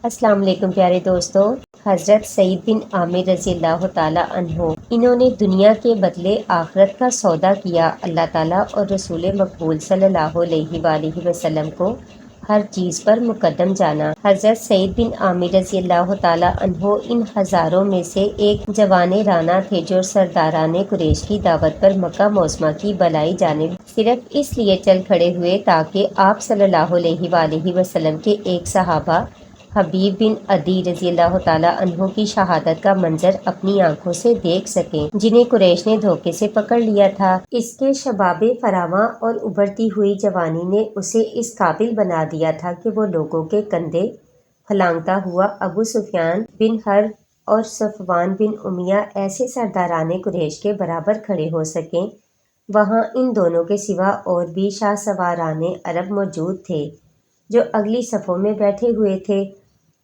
السلام علیکم پیارے دوستو۔ حضرت سعید بن عامر رضی اللہ تعالیٰ عنہ انہوں نے دنیا کے بدلے آخرت کا سودا کیا۔ اللہ تعالیٰ اور رسول مقبول صلی اللہ علیہ وآلہ وسلم کو ہر چیز پر مقدم جانا۔ حضرت سعید بن عامر رضی اللہ تعالیٰ عنہ ان ہزاروں میں سے ایک جوان رانا تھے جو سرداران قریش کی دعوت پر مکہ معظمہ کی بالائی جانب صرف اس لیے چل کھڑے ہوئے تاکہ آپ صلی اللہ علیہ وآلہ وسلم کے ایک صحابہ حبیب بن عدی رضی اللہ تعالیٰ عنہ کی شہادت کا منظر اپنی آنکھوں سے دیکھ سکیں، جنہیں قریش نے دھوکے سے پکڑ لیا تھا۔ اس کے شباب فراواں اور ابھرتی ہوئی جوانی نے اسے اس قابل بنا دیا تھا کہ وہ لوگوں کے کندھے پھلانگتا ہوا ابو سفیان بن حرب اور صفوان بن امیہ ایسے سرداران قریش کے برابر کھڑے ہو سکیں۔ وہاں ان دونوں کے سوا اور بھی شاہ سواران عرب موجود تھے جو اگلی صفوں میں بیٹھے ہوئے تھے۔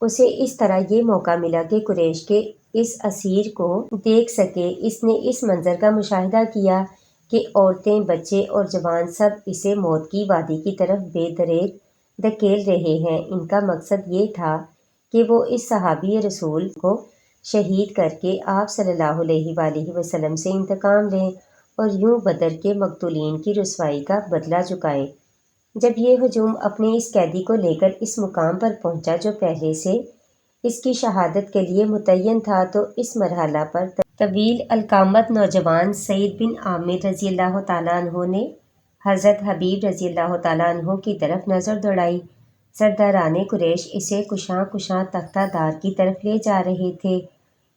اسے اس طرح یہ موقع ملا کہ قریش کے اس اسیر کو دیکھ سکے۔ اس نے اس منظر کا مشاہدہ کیا کہ عورتیں، بچے اور جوان سب اسے موت کی وادی کی طرف بے دریغ دھکیل رہے ہیں۔ ان کا مقصد یہ تھا کہ وہ اس صحابی رسول کو شہید کر کے آپ صلی اللہ علیہ وآلہ وسلم سے انتقام لیں اور یوں بدر کے مقتولین کی رسوائی کا بدلہ چکائیں۔ جب یہ ہجوم اپنے اس قیدی کو لے کر اس مقام پر پہنچا جو پہلے سے اس کی شہادت کے لیے متعین تھا، تو اس مرحلہ پر طویل القامت نوجوان سعید بن عامر رضی اللہ تعالیٰ عنہ نے حضرت حبیب رضی اللہ تعالیٰ عنہ کی طرف نظر دوڑائی۔ سرداران قریش اسے کشاں کشاں تختہ دار کی طرف لے جا رہے تھے۔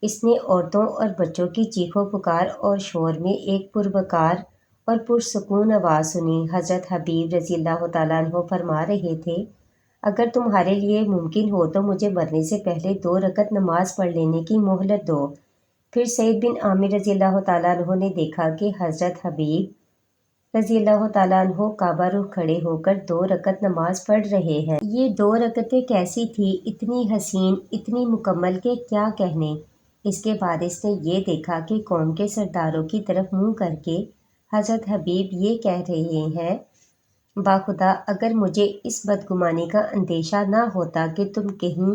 اس نے عورتوں اور بچوں کی چیخ و پکار اور شور میں ایک پروقار اور پرسکون آواز سنی۔ حضرت حبیب رضی اللہ تعالیٰ عنہ فرما رہے تھے، اگر تمہارے لیے ممکن ہو تو مجھے مرنے سے پہلے 2 رکعت نماز پڑھ لینے کی مہلت دو۔ پھر سعید بن عامر رضی اللہ تعالیٰ عنہ نے دیکھا کہ حضرت حبیب رضی اللہ تعالیٰ عنہ کعبہ رخ کھڑے ہو کر 2 رکعت نماز پڑھ رہے ہیں۔ یہ 2 رکعتیں کیسی تھی، اتنی حسین، اتنی مکمل کہ کیا کہنے۔ اس کے بعد اس نے یہ دیکھا کہ قوم کے سرداروں کی طرف منہ کر کے حضرت حبیب یہ کہہ رہے ہیں، باخدا اگر مجھے اس بدگمانی کا اندیشہ نہ ہوتا کہ تم کہیں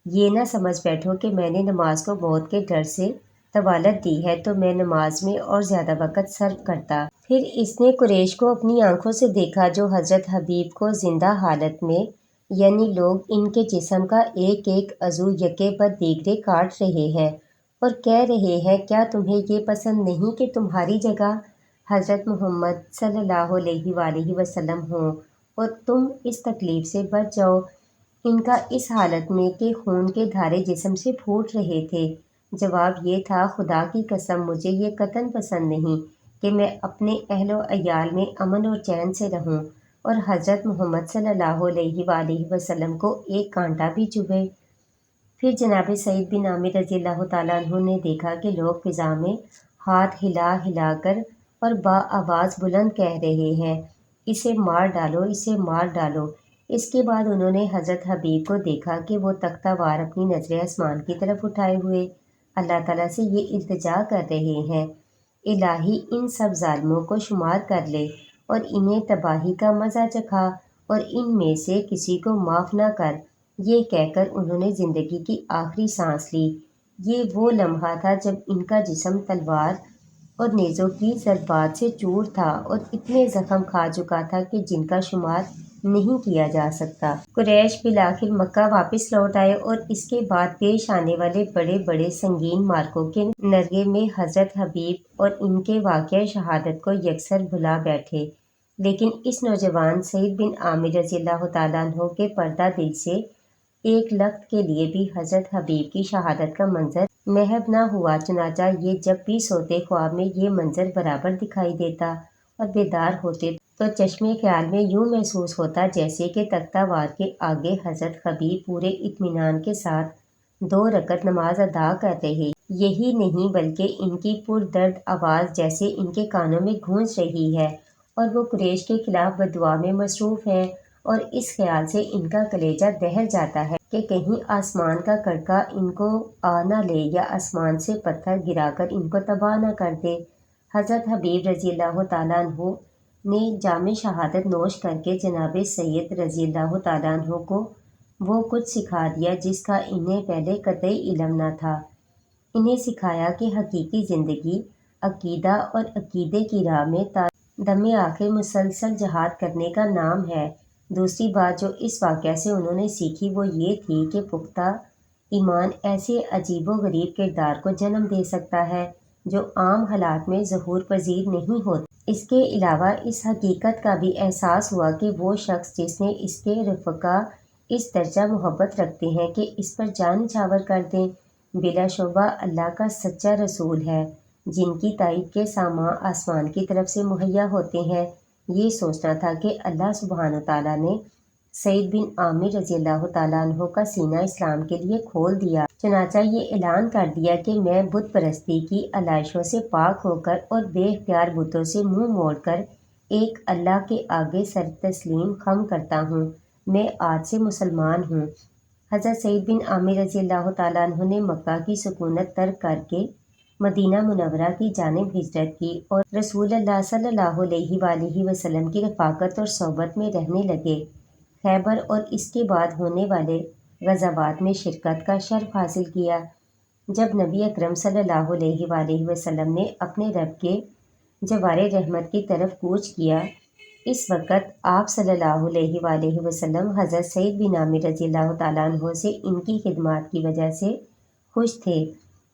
یہ نہ سمجھ بیٹھو کہ میں نے نماز کو موت کے ڈر سے طوالت دی ہے تو میں نماز میں اور زیادہ وقت صرف کرتا۔ پھر اس نے قریش کو اپنی آنکھوں سے دیکھا جو حضرت حبیب کو زندہ حالت میں، یعنی لوگ ان کے جسم کا ایک ایک عضو یکے بعد دیگرے کاٹ رہے ہیں اور کہہ رہے ہیں، کیا تمہیں یہ پسند نہیں کہ تمہاری جگہ حضرت محمد صلی اللہ علیہ وآلہ وسلم ہوں اور تم اس تکلیف سے بچ جاؤ۔ ان کا اس حالت میں کہ خون کے دھارے جسم سے پھوٹ رہے تھے، جواب یہ تھا، خدا کی قسم مجھے یہ قطعاً پسند نہیں کہ میں اپنے اہل و عیال میں امن اور چین سے رہوں اور حضرت محمد صلی اللہ علیہ وآلہ وسلم کو ایک کانٹا بھی چبھے۔ پھر جناب سعید بن عامر رضی اللہ تعالیٰ عنہ نے دیکھا کہ لوگ فضا میں ہاتھ ہلا ہلا کر اور بآواز بلند کہہ رہے ہیں، اسے مار ڈالو، اسے مار ڈالو۔ اس کے بعد انہوں نے حضرت حبیب کو دیکھا کہ وہ تختہ وار اپنی نظریں آسمان کی طرف اٹھائے ہوئے اللہ تعالیٰ سے یہ التجا کر رہے ہیں، الہی ان سب ظالموں کو شمار کر لے اور انہیں تباہی کا مزہ چکھا اور ان میں سے کسی کو معاف نہ کر۔ یہ کہہ کر انہوں نے زندگی کی آخری سانس لی۔ یہ وہ لمحہ تھا جب ان کا جسم تلوار اور نیزوں کی ضربات سے چور تھا اور اتنے زخم کھا چکا تھا کہ جن کا شمار نہیں کیا جا سکتا۔ قریش بالآخر مکہ واپس لوٹ آئے اور اس کے بعد پیش آنے والے بڑے بڑے سنگین معرکوں کے نرغے میں حضرت حبیب اور ان کے واقعہ شہادت کو یکسر بھلا بیٹھے، لیکن اس نوجوان سعید بن عامر رضی اللہ تعالیٰ عنہ کے پردہ دل سے ایک لخت کے لیے بھی حضرت حبیب کی شہادت کا منظر محو نہ ہوا۔ چنانچہ یہ جب بھی سوتے خواب میں یہ منظر برابر دکھائی دیتا اور بیدار ہوتے تو چشمے خیال میں یوں محسوس ہوتا جیسے کہ تختہ وار کے آگے حضرت حبیب پورے اطمینان کے ساتھ 2 رکعت نماز ادا کر رہے۔ یہی نہیں بلکہ ان کی پردرد آواز جیسے ان کے کانوں میں گونج رہی ہے اور وہ قریش کے خلاف بددعا میں مصروف ہیں، اور اس خیال سے ان کا کلیجہ دہل جاتا ہے کہ کہیں آسمان کا کڑکا ان کو آ نہ لے یا آسمان سے پتھر گرا کر ان کو تباہ نہ کر دے۔ حضرت حبیب رضی اللہ تعالیٰ عنہ نے جام شہادت نوش کر کے جناب سید رضی اللہ تعالیٰ عنہ کو وہ کچھ سکھا دیا جس کا انہیں پہلے قطعی علم نہ تھا۔ انہیں سکھایا کہ حقیقی زندگی عقیدہ اور عقیدے کی راہ میں دم آخر مسلسل جہاد کرنے کا نام ہے۔ دوسری بات جو اس واقعہ سے انہوں نے سیکھی وہ یہ تھی کہ پختہ ایمان ایسے عجیب و غریب کردار کو جنم دے سکتا ہے جو عام حالات میں ظہور پذیر نہیں ہوتا۔ اس کے علاوہ اس حقیقت کا بھی احساس ہوا کہ وہ شخص جس نے اس کے رفقا اس درجہ محبت رکھتے ہیں کہ اس پر جان نچھاور کر دیں، بلا شبہ اللہ کا سچا رسول ہے جن کی تائید کے سامان آسمان کی طرف سے مہیا ہوتے ہیں۔ یہ سوچنا تھا کہ اللہ سبحانہ تعالیٰ نے سعید بن عامر رضی اللہ تعالیٰ عنہ کا سینہ اسلام کے لیے کھول دیا، چنانچہ یہ اعلان کر دیا کہ میں بت پرستی کی علائشوں سے پاک ہو کر اور بے اختیار بتوں سے منہ موڑ کر ایک اللہ کے آگے سر تسلیم خم کرتا ہوں، میں آج سے مسلمان ہوں۔ حضرت سعید بن عامر رضی اللہ تعالیٰ عنہ نے مکہ کی سکونت ترک کر کے مدینہ منورہ کی جانب ہجرت کی اور رسول اللہ صلی اللہ علیہ وآلہ وسلم کی رفاقت اور صحبت میں رہنے لگے۔ خیبر اور اس کے بعد ہونے والے غزوات میں شرکت کا شرف حاصل کیا۔ جب نبی اکرم صلی اللہ علیہ وآلہ وسلم نے اپنے رب کے جوار رحمت کی طرف کوچ کیا، اس وقت آپ صلی اللہ علیہ وآلہ وسلم حضرت سعید بن عامر رضی اللہ تعالیٰ عنہ سے ان کی خدمات کی وجہ سے خوش تھے۔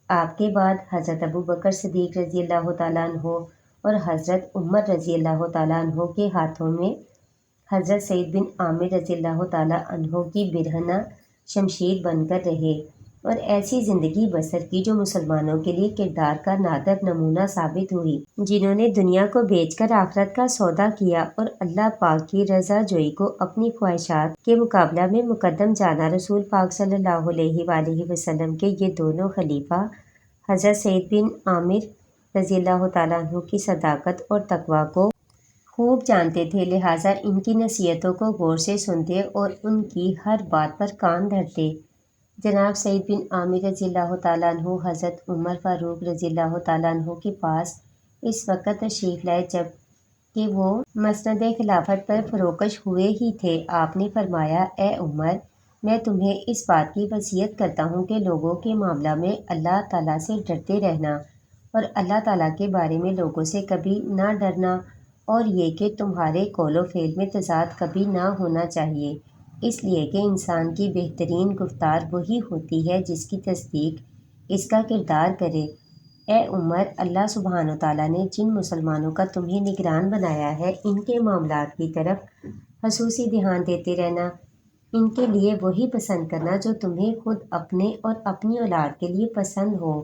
آپ کے بعد حضرت ابو بکر صدیق رضی اللہ تعالیٰ عنہ اور حضرت عمر رضی اللہ تعالیٰ عنہ کے ہاتھوں میں حضرت سعید بن عامر رضی اللہ تعالیٰ عنہ کی برہنہ شمشیر بن کر رہے اور ایسی زندگی بسر کی جو مسلمانوں کے لیے کردار کا نادر نمونہ ثابت ہوئی، جنہوں نے دنیا کو بیچ کر آخرت کا سودا کیا اور اللہ پاک کی رضا جوئی کو اپنی خواہشات کے مقابلہ میں مقدم جانا۔ رسول پاک صلی اللہ علیہ وآلہ وسلم کے یہ دونوں خلیفہ حضرت سعید بن عامر رضی اللہ تعالیٰ عنہ کی صداقت اور تقویٰ کو خوب جانتے تھے، لہٰذا ان کی نصیحتوں کو غور سے سنتے اور ان کی ہر بات پر کان دھرتے۔ جناب سعید بن عامر رضی اللہ تعالیٰ عنہ حضرت عمر فاروق رضی اللہ تعالیٰ عنہ کے پاس اس وقت تشریف لائے جب کہ وہ مسند خلافت پر فروکش ہوئے ہی تھے۔ آپ نے فرمایا، اے عمر، میں تمہیں اس بات کی وصیت کرتا ہوں کہ لوگوں کے معاملہ میں اللہ تعالیٰ سے ڈرتے رہنا اور اللہ تعالیٰ کے بارے میں لوگوں سے کبھی نہ ڈرنا، اور یہ کہ تمہارے قول و فعل میں تضاد کبھی نہ ہونا چاہیے، اس لیے کہ انسان کی بہترین گفتار وہی ہوتی ہے جس کی تصدیق اس کا کردار کرے۔ اے عمر، اللہ سبحانہ تعالیٰ نے جن مسلمانوں کا تمہیں نگران بنایا ہے، ان کے معاملات کی طرف خصوصی دھیان دیتے رہنا، ان کے لیے وہی پسند کرنا جو تمہیں خود اپنے اور اپنی اولاد کے لیے پسند ہو،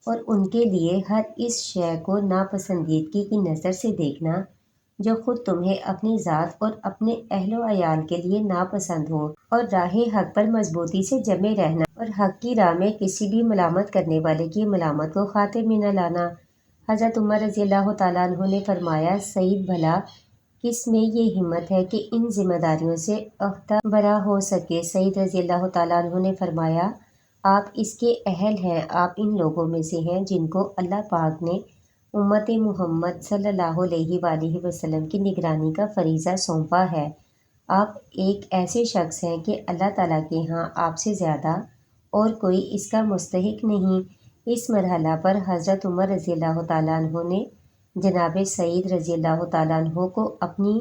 اور ان کے لیے ہر اس شے کو ناپسندیدگی کی نظر سے دیکھنا جو خود تمہیں اپنی ذات اور اپنے اہل و عیال کے لیے ناپسند ہو، اور راہ حق پر مضبوطی سے جمے رہنا اور حق کی راہ میں کسی بھی ملامت کرنے والے کی ملامت کو خاطر میں نہ لانا۔ حضرت عمر رضی اللہ تعالیٰ عنہ نے فرمایا، سعید، بھلا کس میں یہ ہمت ہے کہ ان ذمہ داریوں سے عہدہ برا ہو سکے؟ سعید رضی اللہ تعالیٰ عنہ نے فرمایا، آپ اس کے اہل ہیں، آپ ان لوگوں میں سے ہیں جن کو اللہ پاک نے امت محمد صلی اللہ علیہ وآلہ وسلم کی نگرانی کا فریضہ سونپا ہے۔ آپ ایک ایسے شخص ہیں کہ اللہ تعالیٰ کے ہاں آپ سے زیادہ اور کوئی اس کا مستحق نہیں۔ اس مرحلہ پر حضرت عمر رضی اللہ تعالیٰ عنہ نے جناب سعید رضی اللہ تعالیٰ عنہ کو اپنی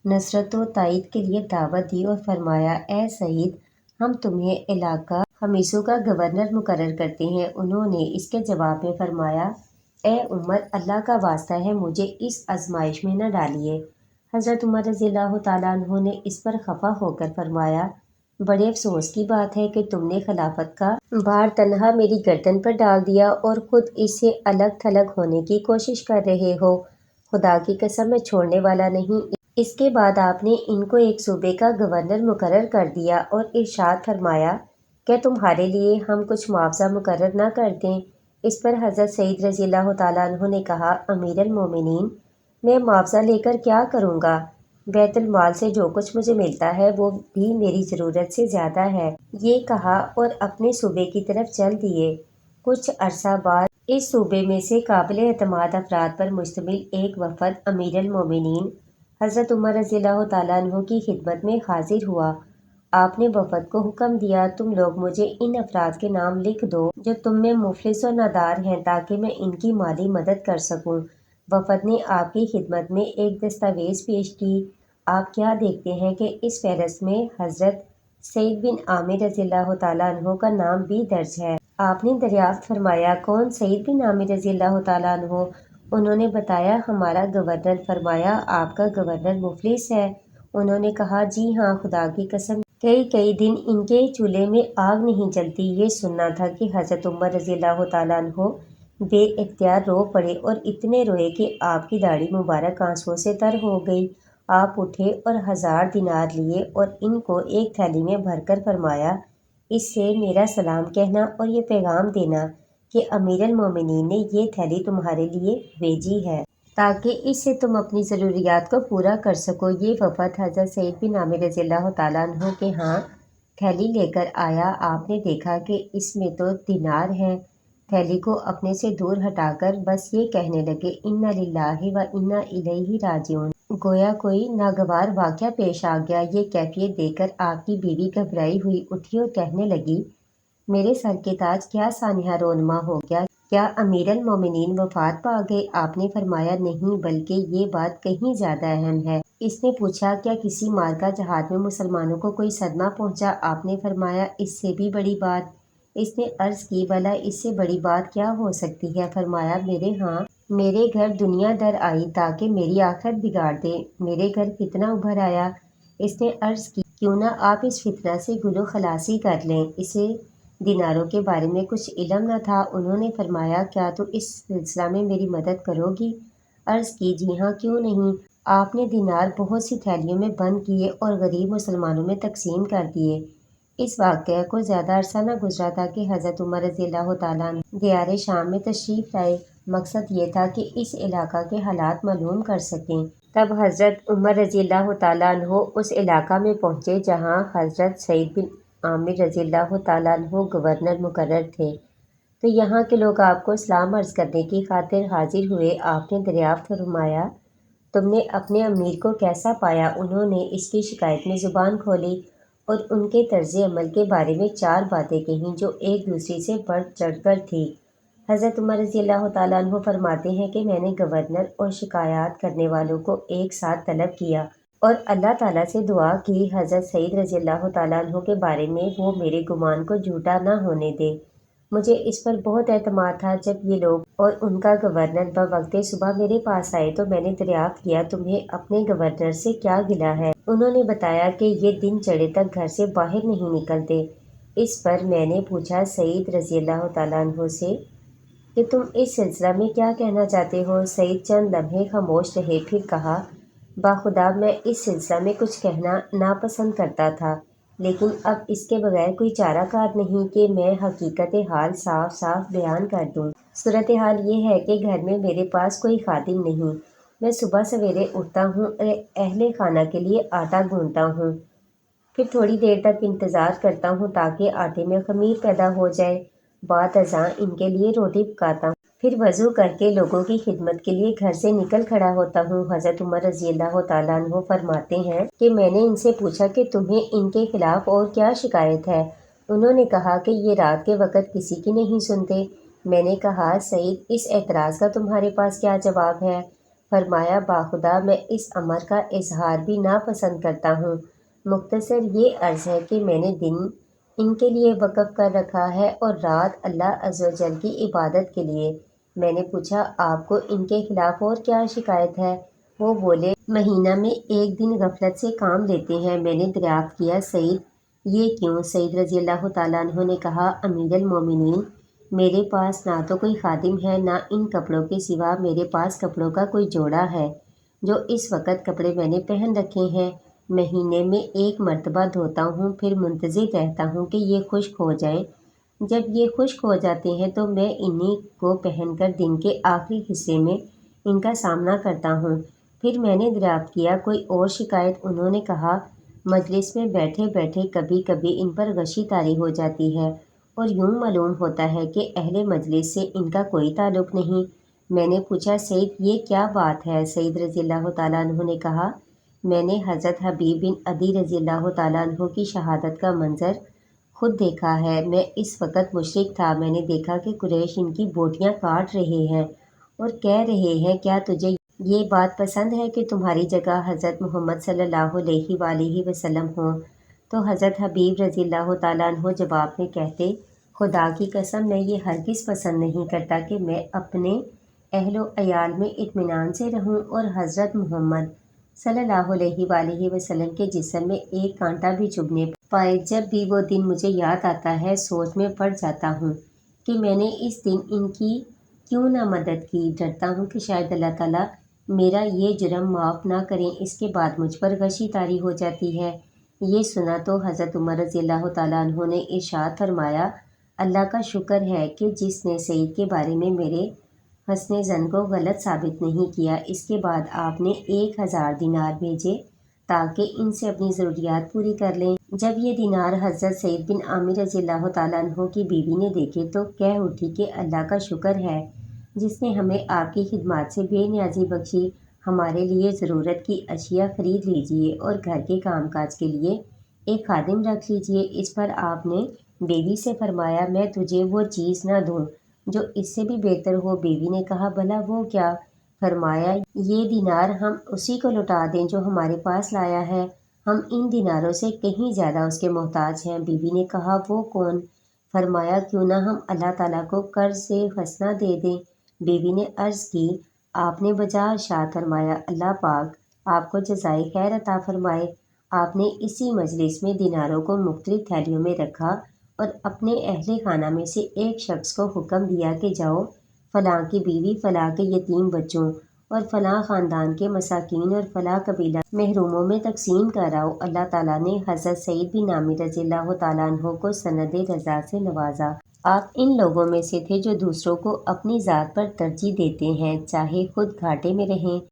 نصرت و تائید کے لیے دعوت دی اور فرمایا، اے سعید، ہم تمہیں علاقہ خمیسوں کا گورنر مقرر کرتے ہیں۔ انہوں نے اس کے جواب میں فرمایا، اے عمر، اللہ کا واسطہ ہے مجھے اس آزمائش میں نہ ڈالیے۔ حضرت عمر رضی اللہ تعالیٰ عنہ نے اس پر خفا ہو کر فرمایا، بڑے افسوس کی بات ہے کہ تم نے خلافت کا بھار تنہا میری گردن پر ڈال دیا اور خود اس سے الگ تھلگ ہونے کی کوشش کر رہے ہو۔ خدا کی قسم، میں چھوڑنے والا نہیں۔ اس کے بعد آپ نے ان کو ایک صوبے کا گورنر مقرر کر دیا اور ارشاد فرمایا کہ تمہارے لیے ہم کچھ معاوضہ مقرر نہ کر دیں؟ اس پر حضرت سعید رضی اللہ تعالیٰ عنہ نے کہا، امیر المومنین، میں معاوضہ لے کر کیا کروں گا؟ بیت المال سے جو کچھ مجھے ملتا ہے وہ بھی میری ضرورت سے زیادہ ہے۔ یہ کہا اور اپنے صوبے کی طرف چل دیے۔ کچھ عرصہ بعد اس صوبے میں سے قابل اعتماد افراد پر مشتمل ایک وفد امیر المومنین حضرت عمر رضی اللہ تعالیٰ عنہ کی خدمت میں حاضر ہوا آپ نے وفد کو حکم دیا تم لوگ مجھے ان افراد کے نام لکھ دو جو تم میں مفلس و نادار ہیں تاکہ میں ان کی مالی مدد کر سکوں۔ وفد نے آپ کی خدمت میں ایک دستاویز پیش کی۔ آپ کیا دیکھتے ہیں کہ اس فہرست میں حضرت سعید بن عامر رضی اللہ تعالیٰ عنہ کا نام بھی درج ہے۔ آپ نے دریافت فرمایا کون سعید بن عامر رضی اللہ تعالیٰ عنہ؟ انہوں نے بتایا ہمارا گورنر۔ فرمایا آپ کا گورنر مفلس ہے؟ انہوں نے کہا جی ہاں، خدا کی قسم کئی دن ان کے چولہے میں آگ نہیں جلتی۔ یہ سننا تھا کہ حضرت عمر رضی اللہ تعالیٰ عنہ بے اختیار رو پڑے اور اتنے روئے کہ آپ کی داڑھی مبارک آنسوؤں سے تر ہو گئی۔ آپ اٹھے اور 1000 دینار لیے اور ان کو ایک تھیلی میں بھر کر فرمایا اس سے میرا سلام کہنا اور یہ پیغام دینا کہ امیر المومنین نے یہ تھیلی تمہارے لیے بھیجی ہے تاکہ اس سے تم اپنی ضروریات کو پورا کر سکو۔ یہ وفد حضرت سعید بن عامر رضی اللہ تعالیٰ عنہ کے ہاں تھیلی لے کر آیا۔ آپ نے دیکھا کہ اس میں تو دینار ہیں۔ تھیلی کو اپنے سے دور ہٹا کر بس یہ کہنے لگے انا للہ و انا الیہ راجعون۔ گویا کوئی ناگوار واقعہ پیش آ گیا۔ یہ کیفیت دیکھ کر آپ کی بیوی گھبرائی ہوئی اٹھی اور کہنے لگی میرے سر کے تاج کیا سانحہ رونما ہو گیا؟ کیا امیر المومنین وفات پا گئے؟ آپ نے فرمایا نہیں، بلکہ یہ بات کہیں زیادہ اہم ہے۔ اس نے پوچھا کیا کسی معرکہ جہاد میں مسلمانوں کو کوئی صدمہ پہنچا؟ آپ نے فرمایا اس سے بھی بڑی بات۔ اس نے عرض کی بھلا اس سے بڑی بات کیا ہو سکتی ہے؟ فرمایا میرے گھر دنیا در آئی تاکہ میری آخرت بگاڑ دے، میرے گھر فتنہ ابھر آیا۔ اس نے عرض کی کیوں نہ آپ اس فتنہ سے گلو خلاصی کر لیں، اسے دیناروں کے بارے میں کچھ علم نہ تھا۔ انہوں نے فرمایا کیا تو اس سلسلہ میں میری مدد کرو گی؟ عرض کی جی ہاں، کیوں نہیں۔ آپ نے دینار بہت سی تھیلیوں میں بند کیے اور غریب مسلمانوں میں تقسیم کر دیے۔ اس واقعہ کو زیادہ عرصہ نہ گزرا تھا کہ حضرت عمر رضی اللہ تعالیٰ عنہ دیار شام میں تشریف لائے۔ مقصد یہ تھا کہ اس علاقہ کے حالات معلوم کر سکیں۔ تب حضرت عمر رضی اللہ تعالیٰ عنہ اس علاقہ میں پہنچے جہاں حضرت سعید بن عامر رضی اللہ تعالیٰ عنہ گورنر مقرر تھے۔ تو یہاں کے لوگ آپ کو سلام عرض کرنے کی خاطر حاضر ہوئے۔ آپ نے دریافت فرمایا تم نے اپنے امیر کو کیسا پایا؟ انہوں نے اس کی شکایت میں زبان کھولی اور ان کے طرز عمل کے بارے میں 4 باتیں کہیں جو ایک دوسری سے بڑھ چڑھ کر تھی۔ حضرت عمر رضی اللہ تعالیٰ عنہ فرماتے ہیں کہ میں نے گورنر اور شکایات کرنے والوں کو ایک ساتھ طلب کیا اور اللہ تعالیٰ سے دعا کی حضرت سعید رضی اللہ تعالیٰ عنہ کے بارے میں وہ میرے گمان کو جھوٹا نہ ہونے دے۔ مجھے اس پر بہت اعتماد تھا۔ جب یہ لوگ اور ان کا گورنر بوقت صبح میرے پاس آئے تو میں نے دریافت کیا تمہیں اپنے گورنر سے کیا گلہ ہے؟ انہوں نے بتایا کہ یہ دن چڑھے تک گھر سے باہر نہیں نکلتے۔ اس پر میں نے پوچھا سعید رضی اللہ تعالیٰ عنہ سے کہ تم اس سلسلہ میں کیا کہنا چاہتے ہو؟ سعید چند لمحے خاموش رہے، پھر کہا باخدا میں اس سلسلہ میں کچھ کہنا ناپسند کرتا تھا، لیکن اب اس کے بغیر کوئی چارہ کار نہیں کہ میں حقیقت حال صاف بیان کر دوں۔ صورتحال یہ ہے کہ گھر میں میرے پاس کوئی خادم نہیں۔ میں صبح سویرے اٹھتا ہوں اور اہل خانہ کے لیے آٹا گوندھتا ہوں، پھر تھوڑی دیر تک انتظار کرتا ہوں تاکہ آٹے میں خمیر پیدا ہو جائے، بعد ازاں ان کے لیے روٹی پکاتا ہوں، پھر وضو کر کے لوگوں کی خدمت کے لیے گھر سے نکل کھڑا ہوتا ہوں۔ حضرت عمر رضی اللہ تعالیٰ عنہ فرماتے ہیں کہ میں نے ان سے پوچھا کہ تمہیں ان کے خلاف اور کیا شکایت ہے؟ انہوں نے کہا کہ یہ رات کے وقت کسی کی نہیں سنتے۔ میں نے کہا سعید اس اعتراض کا تمہارے پاس کیا جواب ہے؟ فرمایا باخدا میں اس امر کا اظہار بھی ناپسند کرتا ہوں۔ مختصر یہ عرض ہے کہ میں نے دن ان کے لیے وقف کر رکھا ہے اور رات اللہ عز و جل کی عبادت کے لیے۔ میں نے پوچھا آپ کو ان کے خلاف اور کیا شکایت ہے؟ وہ بولے مہینہ میں ایک دن غفلت سے کام لیتے ہیں۔ میں نے دریافت کیا سعید یہ کیوں؟ سعید رضی اللہ تعالیٰ عنہ نے کہا امیر المومنین میرے پاس نہ تو کوئی خادم ہے، نہ ان کپڑوں کے سوا میرے پاس کپڑوں کا کوئی جوڑا ہے۔ جو اس وقت کپڑے میں نے پہن رکھے ہیں مہینے میں ایک مرتبہ دھوتا ہوں، پھر منتظر رہتا ہوں کہ یہ خشک ہو جائیں۔ جب یہ خشک ہو جاتے ہیں تو میں انہی کو پہن کر دن کے آخری حصے میں ان کا سامنا کرتا ہوں۔ پھر میں نے دریافت کیا کوئی اور شکایت؟ انہوں نے کہا مجلس میں بیٹھے بیٹھے کبھی کبھی ان پر غشی طاری ہو جاتی ہے اور یوں معلوم ہوتا ہے کہ اہل مجلس سے ان کا کوئی تعلق نہیں۔ میں نے پوچھا سعید یہ کیا بات ہے؟ سعید رضی اللہ تعالیٰ عنہ نے کہا میں نے حضرت حبیب بن عدی رضی اللہ تعالیٰ عنہ کی شہادت کا منظر خود دیکھا ہے۔ میں اس وقت مشرک تھا۔ میں نے دیکھا کہ قریش ان کی بوٹیاں کاٹ رہے ہیں اور کہہ رہے ہیں کیا تجھے یہ بات پسند ہے کہ تمہاری جگہ حضرت محمد صلی اللہ علیہ وآلہ وسلم ہوں؟ تو حضرت حبیب رضی اللہ تعالیٰ عنہ جواب میں کہتے، خدا کی قسم میں یہ ہرگز پسند نہیں کرتا کہ میں اپنے اہل و عیال میں اطمینان سے رہوں اور حضرت محمد صلی اللہ علیہ وآلہ وسلم کے جسم میں ایک کانٹا بھی چبھنے پائے۔ جب بھی وہ دن مجھے یاد آتا ہے سوچ میں پڑ جاتا ہوں کہ میں نے اس دن ان کی کیوں نہ مدد کی۔ ڈرتا ہوں کہ شاید اللہ تعالیٰ میرا یہ جرم معاف نہ کریں۔ اس کے بعد مجھ پر غشی طاری ہو جاتی ہے۔ یہ سنا تو حضرت عمر رضی اللہ تعالیٰ عنہ نے ارشاد فرمایا، اللہ کا شکر ہے کہ جس نے سعید کے بارے میں میرے حسن ظن کو غلط ثابت نہیں کیا۔ اس کے بعد آپ نے 1000 دینار بھیجے تاکہ ان سے اپنی ضروریات پوری کر لیں۔ جب یہ دینار حضرت سعید بن عامر رضی اللہ تعالیٰ عنہ کی بیوی نے دیکھے تو کہہ اٹھی کہ اللہ کا شکر ہے جس نے ہمیں آپ کی خدمات سے بے نیازی بخشی۔ ہمارے لیے ضرورت کی اشیاء خرید لیجئے اور گھر کے کام کاج کے لیے ایک خادم رکھ لیجئے۔ اس پر آپ نے بیوی سے فرمایا، میں تجھے وہ چیز نہ دوں جو اس سے بھی بہتر ہو؟ بیوی نے کہا، بھلا وہ کیا؟ فرمایا، یہ دینار ہم اسی کو لوٹا دیں جو ہمارے پاس لایا ہے۔ ہم ان دیناروں سے کہیں زیادہ اس کے محتاج ہیں۔ بیوی نے کہا، وہ کون؟ فرمایا، کیوں نہ ہم اللہ تعالیٰ کو قرض سے حسنہ دے دیں؟ بیوی نے عرض کی، آپ نے بجا ارشاد فرمایا، اللہ پاک آپ کو جزائے خیر عطا فرمائے۔ آپ نے اسی مجلس میں دیناروں کو مختلف تھیلیوں میں رکھا اور اپنے اہل خانہ میں سے ایک شخص کو حکم دیا کہ جاؤ فلاں کی بیوی، فلاں کے یتیم بچوں اور فلاں خاندان کے مساکین اور فلاں قبیلہ محروموں میں تقسیم کر آؤ۔ اللہ تعالیٰ نے حضرت سعید بن عامر رضی اللہ تعالیٰ عنہ کو سند رضا سے نوازا۔ آپ ان لوگوں میں سے تھے جو دوسروں کو اپنی ذات پر ترجیح دیتے ہیں چاہے خود گھاٹے میں رہیں۔